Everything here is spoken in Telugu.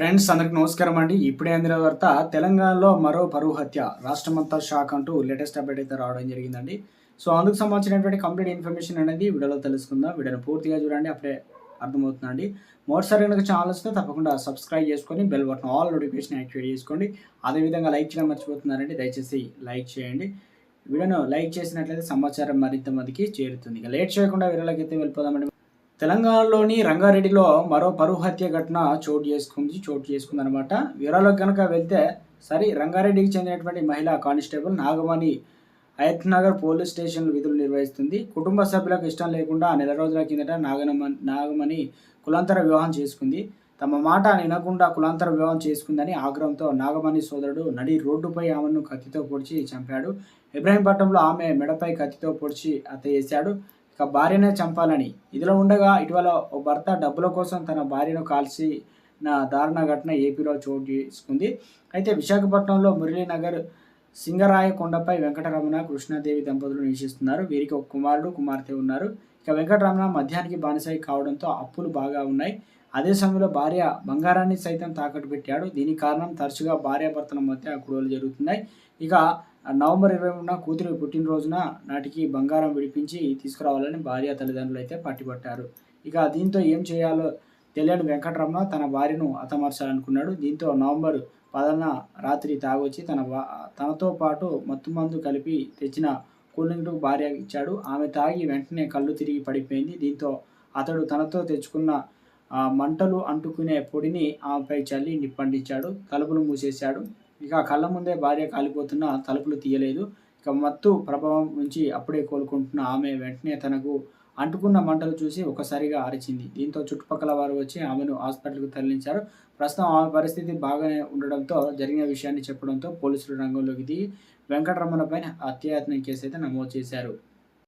ఫ్రెండ్స్ అందరికి నమస్కారం అండి. ఇప్పుడే అందిన వార్త తెలంగాణలో మరో పరువు హత్య, రాష్ట్రమంతా షాక్ అంటూ లేటెస్ట్ అప్డేట్ అయితే రావడం జరిగిందండి. సో అందుకు సంబంధించినటువంటి కంప్లీట్ ఇన్ఫర్మేషన్ అనేది వీడియోలో తెలుసుకుందాం. వీడియోని పూర్తిగా చూడండి, అప్పుడే అర్థమవుతుందండి. మొదటిసారి కనుక ఛానల్ వస్తే తప్పకుండా సబ్స్క్రైబ్ చేసుకొని bell button all notification activate చేసుకోండి. అదేవిధంగా లైక్ చేయడం మర్చిపోతున్నారండి, దయచేసి లైక్ చేయండి. వీడియోను లైక్ చేసినట్లయితే సమాచారం మరింత మందికి చేరుతుంది. ఇక లేట్ చేయకుండా వీడియోలోకి అయితే వెళ్ళిపోదామండి. తెలంగాణలోని రంగారెడ్డిలో మరో పరువు హత్య ఘటన చోటు చేసుకుందనమాట. వివరాలకు కనుక వెళ్తే రంగారెడ్డికి చెందినటువంటి మహిళా కానిస్టేబుల్ నాగమణి హయత్ నగర్ పోలీస్ స్టేషన్లో విధులు నిర్వహిస్తుంది. కుటుంబ సభ్యులకు ఇష్టం లేకుండా నెల రోజుల కిందట నాగమణి కులాంతర వివాహం చేసుకుంది. తమ మాట వినకుండా కులాంతర వివాహం చేసుకుందని ఆగ్రహంతో నాగమణి సోదరుడు నడి రోడ్డుపై ఆమెను కత్తితో పొడిచి చంపాడు. ఇబ్రాహీంపట్నంలో ఆమె మెడపై కత్తితో పొడిచి హత్య చేశాడు. ఇక భార్యనే చంపాలని ఇదిలో ఉండగా, ఇటీవల ఓ భర్త డబ్బుల కోసం తన భార్యను కాల్చిన దారుణ ఘటన ఏపీలో చోటు చేసుకుంది. అయితే విశాఖపట్నంలో మురళీనగర్ సింగరాయకొండపై వెంకటరమణ కృష్ణాదేవి దంపతులు నివసిస్తున్నారు. వీరికి ఒక కుమారుడు కుమార్తె ఉన్నారు. ఇక వెంకటరమణ మద్యానికి బానిసై కావడంతో అప్పులు బాగా ఉన్నాయి. అదే సమయంలో భార్య బంగారాన్ని సైతం తాకట్టు పెట్టాడు. దీనికి కారణం తరచుగా భార్యాభర్తల మధ్య గొడవలు జరుగుతున్నాయి. ఇక నవంబర్ 23న కూతురి పుట్టినరోజున నాటికి బంగారం విడిపించి తీసుకురావాలని భార్య తల్లిదండ్రులు అయితే పట్టిపట్టారు. ఇక దీంతో ఏం చేయాలో తెలియని వెంకటరమణ తన భార్యను హతమార్చాలనుకున్నాడు. దీంతో నవంబర్ 10న రాత్రి తాగొచ్చి తనతో పాటు మత్తుమందు కలిపి తెచ్చిన కూల్డ్రింక్ భార్య ఇచ్చాడు. ఆమె తాగి వెంటనే కళ్ళు తిరిగి పడిపోయింది. దీంతో అతడు తనతో తెచ్చుకున్న మంటలు అంటుకునే పొడిని ఆమెపై చల్లి నిప్పంటించాడు. తలుపులు మూసేశాడు. ఇక కళ్ళ ముందే భార్య కాలిపోతున్న తలుపులు తీయలేదు. ఇక మత్తు ప్రభావం నుంచి అప్పుడే కోలుకుంటున్న ఆమె వెంటనే తనకు అంటుకున్న మంటలు చూసి ఒక్కసారిగా అరిచింది. దీంతో చుట్టుపక్కల వారు వచ్చి ఆమెను హాస్పిటల్కు తరలించారు. ప్రస్తుతం ఆమె పరిస్థితి బాగానే ఉండడంతో జరిగిన విషయాన్ని చెప్పడంతో పోలీసులు రంగంలోకి దిగి వెంకటరమణ పైన హత్యాయత్నం కేసు అయితే నమోదు చేశారు.